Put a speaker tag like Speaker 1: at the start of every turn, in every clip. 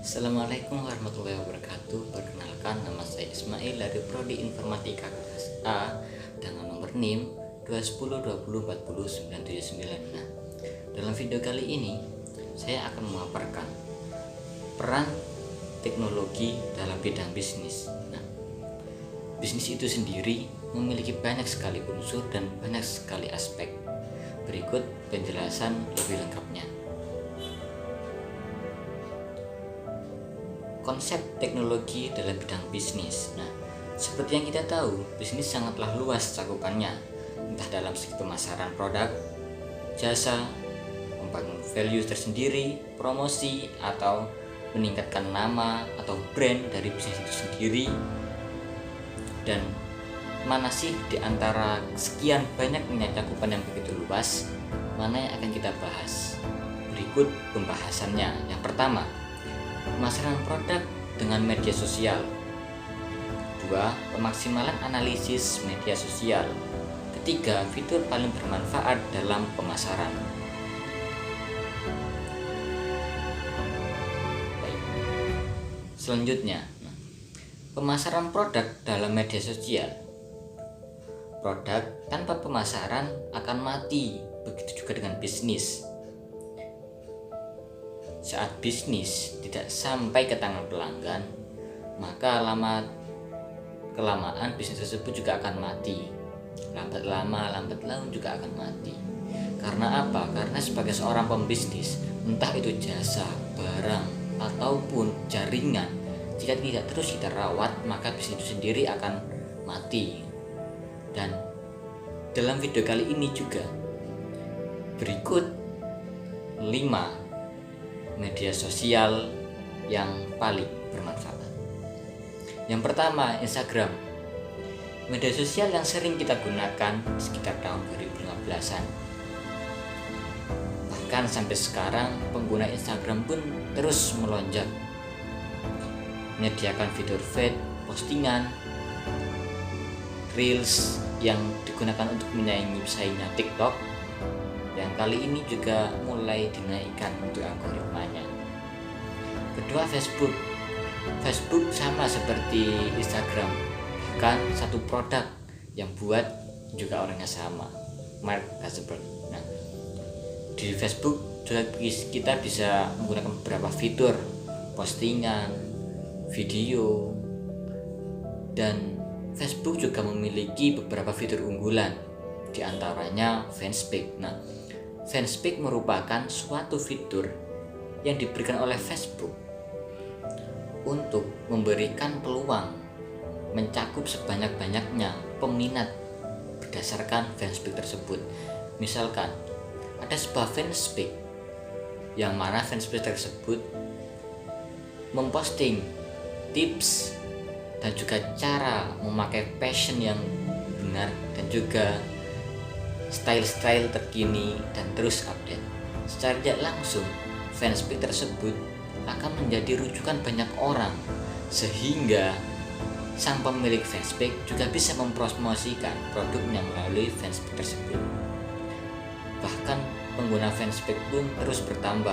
Speaker 1: Assalamualaikum warahmatullahi wabarakatuh. Perkenalkan, nama saya Ismail dari Prodi Informatika kelas A dengan nomor NIM 21020400979. Nah, dalam video kali ini saya akan memaparkan peran teknologi dalam bidang bisnis. Nah, bisnis itu sendiri memiliki banyak sekali unsur dan banyak sekali aspek. Berikut penjelasan lebih lengkapnya. Konsep teknologi dalam bidang bisnis. Nah, seperti yang kita tahu, bisnis sangatlah luas cakupannya, entah dalam segi pemasaran produk, jasa, membangun value tersendiri, promosi, atau meningkatkan nama atau brand dari bisnis itu sendiri. Dan mana sih di antara sekian banyaknya cakupan yang begitu luas, mana yang akan kita bahas? Berikut pembahasannya. Yang pertama, pemasaran produk dengan media sosial. 2. Pemaksimalan analisis media sosial. Ketiga, fitur paling bermanfaat dalam pemasaran. Baik. Selanjutnya, pemasaran produk dalam media sosial. Produk tanpa pemasaran akan mati, begitu juga dengan bisnis. Saat bisnis tidak sampai ke tangan pelanggan, maka kelamaan bisnis tersebut juga akan mati. Lambat laun juga akan mati. Karena apa? Karena sebagai seorang pembisnis, entah itu jasa, barang, ataupun jaringan, jika tidak terus kita rawat, maka bisnis itu sendiri akan mati. Dan dalam video kali ini juga berikut 5 media sosial yang paling bermanfaat. Yang pertama, Instagram. Media sosial yang sering kita gunakan sekitar tahun 2015-an. Bahkan sampai sekarang pengguna Instagram pun terus melonjak. Menyediakan fitur feed, postingan, reels yang digunakan untuk menyaingi pesaingnya TikTok, yang kali ini juga mulai dinaikkan untuk algoritmanya. Kedua, Facebook. Facebook sama seperti Instagram, bahkan satu produk yang buat juga orangnya sama, Mark Zuckerberg. Nah, di Facebook juga kita bisa menggunakan beberapa fitur, postingan, video, dan Facebook juga memiliki beberapa fitur unggulan, di antaranya Fanspeak. Nah, Fanspeak merupakan suatu fitur yang diberikan oleh Facebook untuk memberikan peluang mencakup sebanyak-banyaknya peminat berdasarkan Fanspeak tersebut. Misalkan ada sebuah Fanspeak yang mana Fanspeak tersebut memposting tips dan juga cara memakai fashion yang benar dan juga style-style terkini dan terus update. Secara tidak langsung, Fanspeak tersebut akan menjadi rujukan banyak orang, sehingga sang pemilik Fanspeak juga bisa mempromosikan produknya melalui Fanspeak tersebut. Bahkan pengguna Fanspeak pun terus bertambah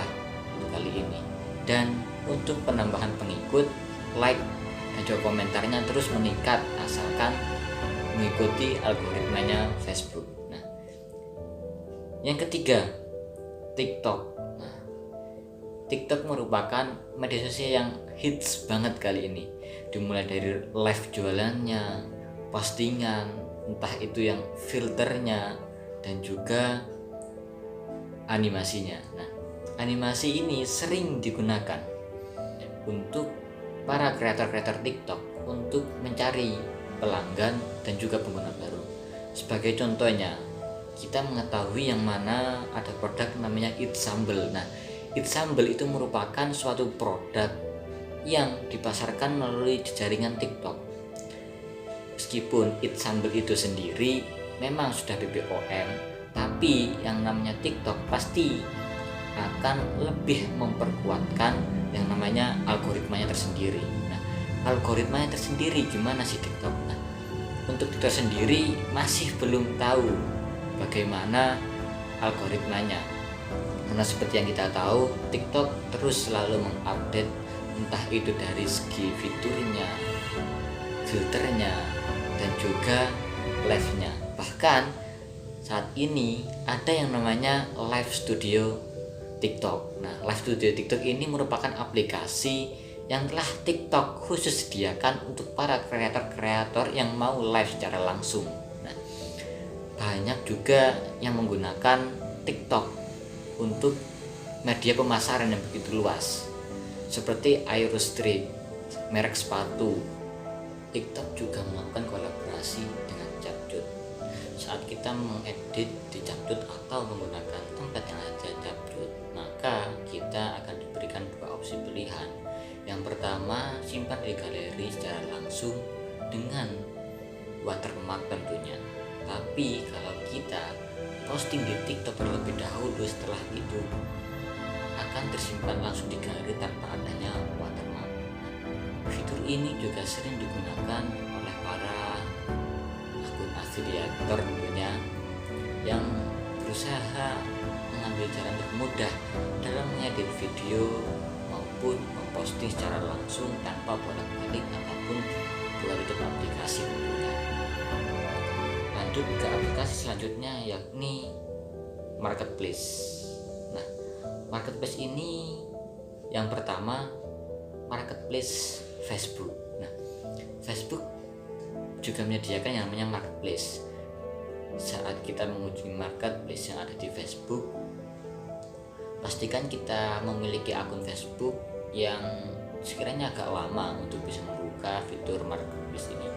Speaker 1: untuk kali ini. Dan untuk penambahan pengikut, like dan juga komentarnya terus meningkat asalkan mengikuti algoritmanya Facebook. Yang ketiga, TikTok. Nah, TikTok merupakan media sosial yang hits banget kali ini. Dimulai dari live jualannya, postingan, entah itu yang filternya, dan juga animasinya. Nah, animasi ini sering digunakan untuk para kreator-kreator TikTok untuk mencari pelanggan dan juga pengguna baru. Sebagai contohnya, kita mengetahui yang mana ada produk namanya Eat Sambal. Nah, Eat Sambal itu merupakan suatu produk yang dipasarkan melalui jaringan TikTok. Meskipun Eat Sambal itu sendiri memang sudah BPOM, tapi yang namanya TikTok pasti akan lebih memperkuatkan yang namanya algoritmanya tersendiri. Nah, algoritmanya tersendiri gimana sih TikTok? Nah, untuk TikTok sendiri masih belum tahu bagaimana algoritmanya, karena seperti yang kita tahu, TikTok terus selalu mengupdate entah itu dari segi fiturnya, filternya, dan juga live-nya. Bahkan saat ini ada yang namanya Live Studio TikTok. Nah, Live Studio TikTok ini merupakan aplikasi yang telah TikTok khusus sediakan untuk para kreator-kreator yang mau live secara langsung. Nah, banyak juga yang menggunakan TikTok untuk media pemasaran yang begitu luas, seperti Aerostrip, merek sepatu. TikTok juga melakukan kolaborasi dengan Capcut. Saat kita mengedit di Capcut atau menggunakan tempat yang ada Capcut, maka kita akan diberikan dua opsi pilihan. Yang pertama, simpan di galeri secara langsung dengan watermark tentunya. Tapi kalau kita posting di TikTok terlebih dahulu, setelah itu akan tersimpan langsung di galeri tanpa adanya watermark. Fitur ini juga sering digunakan oleh para akun afiliator tentunya yang berusaha mengambil jalan termudah dalam mengedit video maupun memposting secara langsung tanpa bolak-balik ataupun buat tutup aplikasi tentunya. Lanjut ke aplikasi selanjutnya, yakni Marketplace. Nah, Marketplace ini yang pertama, Marketplace Facebook. Nah, Facebook juga menyediakan yang namanya Marketplace. Saat kita mengunjungi Marketplace yang ada di Facebook, pastikan kita memiliki akun Facebook yang sekiranya agak lama untuk bisa membuka fitur Marketplace ini.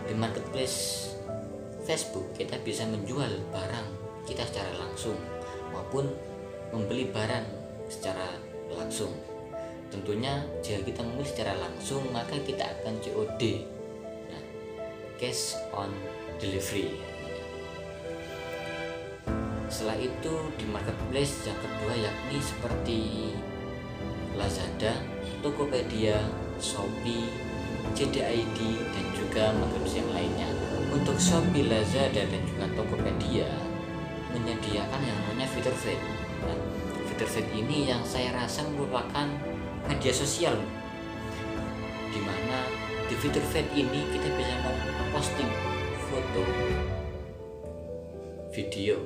Speaker 1: Di Marketplace Facebook kita bisa menjual barang kita secara langsung maupun membeli barang secara langsung. Tentunya jika kita membeli secara langsung, maka kita akan COD, nah, cash on delivery. Setelah itu di Marketplace yang kedua, yakni seperti Lazada, Tokopedia, Shopee, JD.id, dan juga Marketplace yang lainnya. Untuk Shopee, Lazada, dan juga Tokopedia menyediakan yang namanya fitur feed. Nah, fitur feed ini yang saya rasa merupakan media sosial, dimana di fitur feed ini kita bisa memposting foto, video.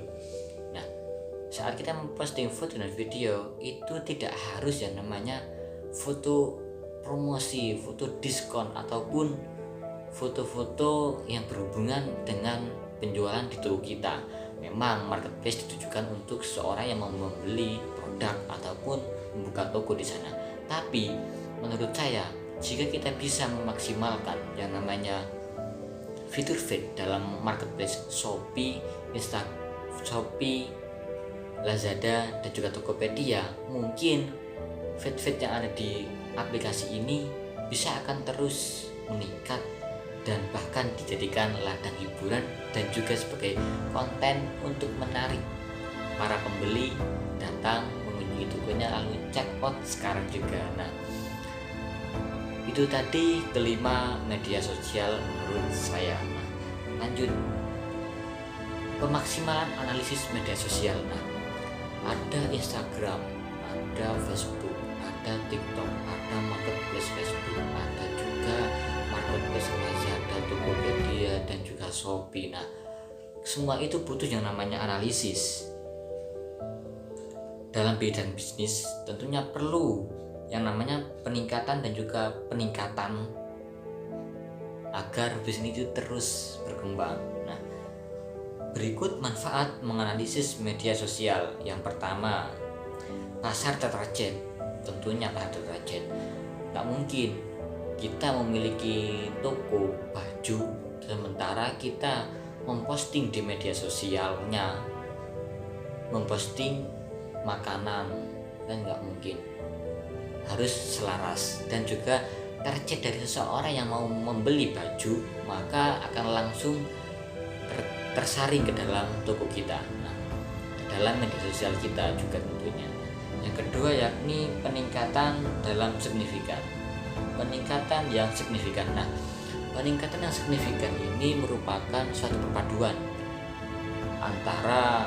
Speaker 1: Nah, saat kita memposting foto dan video itu tidak harus yang namanya foto promosi, foto diskon, ataupun foto-foto yang berhubungan dengan penjualan di toko kita. Memang Marketplace ditujukan untuk seseorang yang mau membeli produk ataupun membuka toko di sana. Tapi menurut saya, jika kita bisa memaksimalkan yang namanya fitur feed dalam Marketplace Shopee, Shopee, Lazada, dan juga Tokopedia, mungkin feed-feed yang ada di aplikasi ini bisa akan terus meningkat dan bahkan dijadikan ladang hiburan dan juga sebagai konten untuk menarik para pembeli datang mengunjungi tokonya lalu check out sekarang juga. Nah, itu tadi kelima media sosial menurut saya. Nah, lanjut pemaksimalan analisis media sosial. Nah, ada Instagram, ada Facebook, ada TikTok, ada Marketplace Facebook, ada juga Marketplace Lazada, Tokopedia, dan juga Shopee. Nah, semua itu butuh yang namanya analisis. Dalam bidang bisnis tentunya perlu yang namanya peningkatan dan juga peningkatan agar bisnis itu terus berkembang. Nah, berikut manfaat menganalisis media sosial. Yang pertama, pasar tertarget. Tentunya pasar tertarget. Tak mungkin kita memiliki toko baju sementara kita memposting di media sosialnya memposting makanan, dan nggak mungkin. Harus selaras dan juga target dari seseorang yang mau membeli baju, maka akan langsung tersaring ke dalam toko kita, nah, dalam media sosial kita juga tentunya. Yang kedua yakni peningkatan dalam signifikan. Peningkatan yang signifikan. Nah, peningkatan yang signifikan ini merupakan suatu perpaduan antara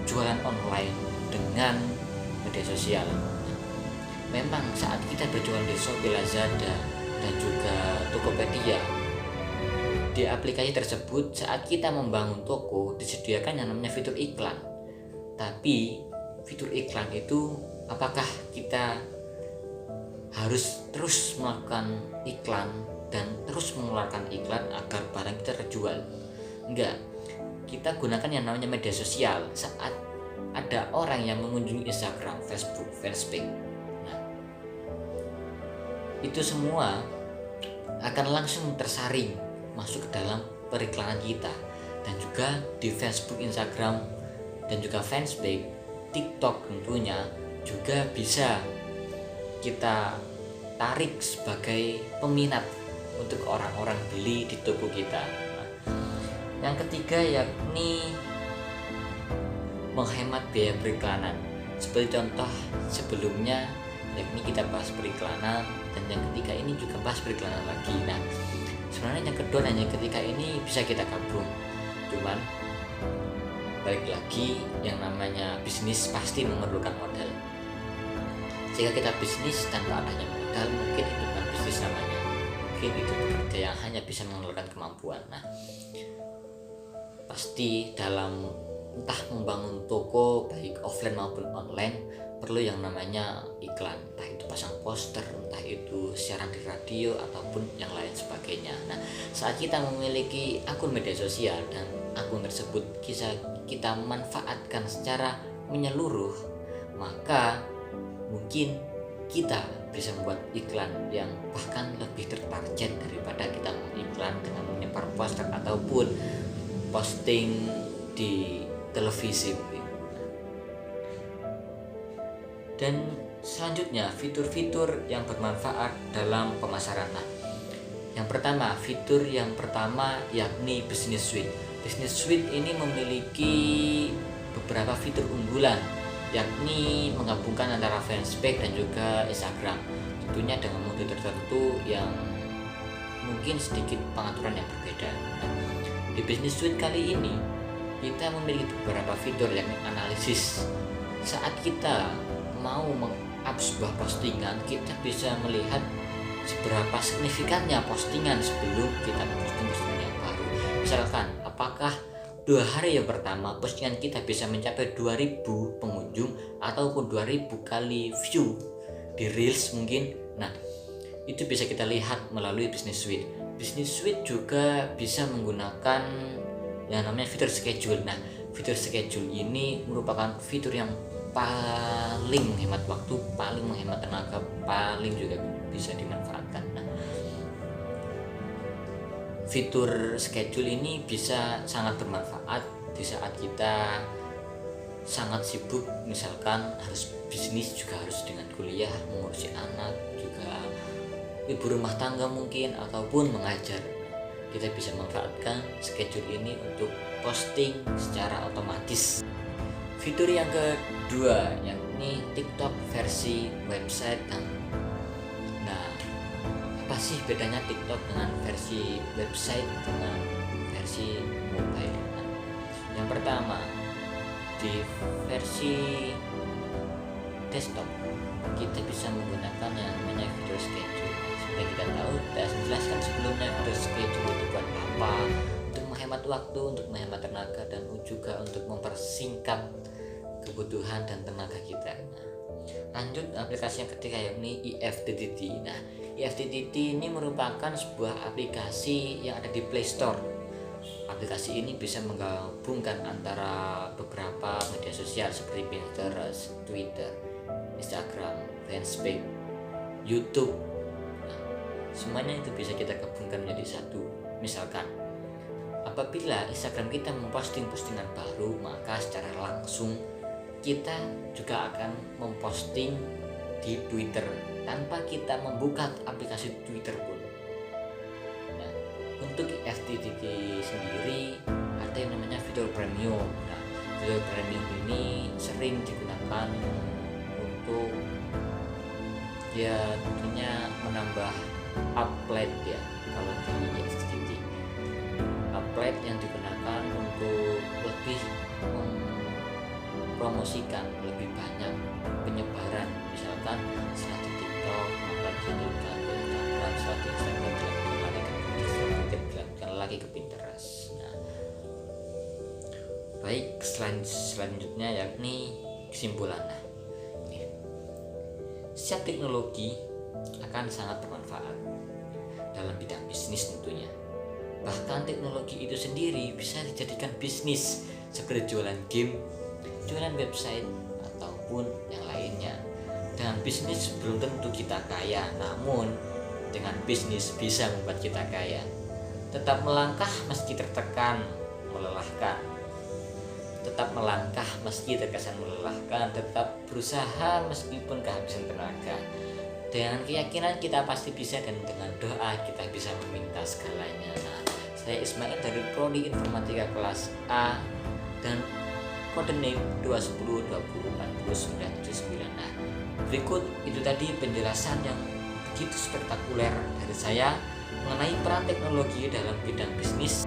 Speaker 1: jualan online dengan media sosial. Memang saat kita berjualan Shopee, Lazada, dan juga Tokopedia. Di aplikasi tersebut saat kita membangun toko disediakan yang namanya fitur iklan. Tapi fitur iklan itu apakah kita harus terus melakukan iklan dan terus mengeluarkan iklan agar barang kita terjual? Enggak. Kita gunakan yang namanya media sosial saat ada orang yang mengunjungi Instagram, Facebook, fanspage. Nah, itu semua akan langsung tersaring masuk ke dalam periklanan kita. Dan juga di Facebook, Instagram, dan juga fanspage, TikTok tentunya juga bisa kita tarik sebagai peminat untuk orang-orang beli di toko kita. Nah, yang ketiga yakni menghemat biaya periklanan. Seperti contoh sebelumnya yakni kita bahas periklanan, dan yang ketiga ini juga bahas periklanan lagi. Nah, sebenarnya yang kedua dan yang ketiga ini bisa kita gabung. Cuman balik lagi, yang namanya bisnis pasti memerlukan modal. Jika kita bisnis tanpa adanya modal, mungkin itu bukan bisnis namanya. Mungkin itu pekerja yang hanya bisa mengeluarkan kemampuan. Nah, pasti dalam entah membangun toko baik offline maupun online perlu yang namanya iklan, entah itu pasang poster, entah itu siaran di radio ataupun yang lain sebagainya. Nah, saat kita memiliki akun media sosial dan akun tersebut kita manfaatkan secara menyeluruh, maka mungkin kita bisa membuat iklan yang bahkan lebih tertarget daripada kita mengiklan dengan menyebar poster ataupun posting di televisi mungkin. Dan selanjutnya fitur-fitur yang bermanfaat dalam pemasaran. Nah, fitur yang pertama yakni Business Suite. Business Suite ini memiliki beberapa fitur unggulan, yakni menggabungkan antara fanspage dan juga Instagram, tentunya dengan mode tertentu yang mungkin sedikit pengaturan yang berbeda. Nah, di Business Suite kali ini kita memiliki beberapa fitur yakni analisis. Saat kita mau meng-up sebuah postingan, kita bisa melihat seberapa signifikannya postingan sebelum kita memposting postingan yang baru. Misalkan, apakah 2 hari yang pertama postingan kita bisa mencapai 2000 pengunjung ataupun 2000 kali view di Reels mungkin. Nah, itu bisa kita lihat melalui Business Suite. Business Suite juga bisa menggunakan yang namanya fitur schedule. Nah, fitur schedule ini merupakan fitur yang paling menghemat waktu, paling menghemat tenaga, paling juga bisa dimanfaatkan. Nah, fitur schedule ini bisa sangat bermanfaat di saat kita sangat sibuk, misalkan harus bisnis juga harus dengan kuliah, mengurusi anak, juga ibu rumah tangga mungkin, ataupun mengajar. Kita bisa manfaatkan schedule ini untuk posting secara otomatis. Fitur yang kedua yakni TikTok versi website. Nah, apa sih bedanya TikTok dengan versi website dengan versi mobile? Nah, yang pertama, di versi desktop kita bisa menggunakan yang namanya fitur schedule. Seperti kita tahu, kita jelaskan sebelumnya, fitur schedule itu buat apa? Untuk menghemat waktu, untuk menghemat tenaga, dan juga untuk mempersingkat kebutuhan dan tenaga kita. Nah, lanjut aplikasi yang ketiga yakni IFTTT. Nah, IFTTT ini merupakan sebuah aplikasi yang ada di Play Store. Aplikasi ini bisa menggabungkan antara beberapa media sosial seperti Pinterest, Twitter, Instagram, fanspage, YouTube. Nah, semuanya itu bisa kita gabungkan menjadi satu. Misalkan, apabila Instagram kita memposting postingan baru, maka secara langsung kita juga akan memposting di Twitter tanpa kita membuka aplikasi Twitter pun. Nah, untuk FTTT sendiri ada yang namanya fitur premium. Nah, fitur premium ini sering digunakan untuk tentunya menambah upload ya. Kalau di FTTT, upload yang digunakan untuk lebih promosikan lebih banyak penyebaran, misalkan setelah di TikTok maka juga selanjutnya yakni kesimpulan. Nah, ini. Setiap teknologi akan sangat bermanfaat dalam bidang bisnis tentunya. Bahkan teknologi itu sendiri bisa dijadikan bisnis seperti jualan game, jualan website, ataupun yang lainnya. Dengan bisnis belum tentu kita kaya, namun dengan bisnis bisa membuat kita kaya. Tetap melangkah meski tertekan, melelahkan. Tetap melangkah meski terkesan melelahkan, tetap berusaha meskipun kehabisan tenaga. Dengan keyakinan kita pasti bisa, dan dengan doa kita bisa meminta segalanya. Nah, saya Ismail dari Prodi Informatika kelas A dan kode NIM 210204979. Nah, berikut itu tadi penjelasan yang begitu spektakuler dari saya mengenai peran teknologi dalam bidang bisnis.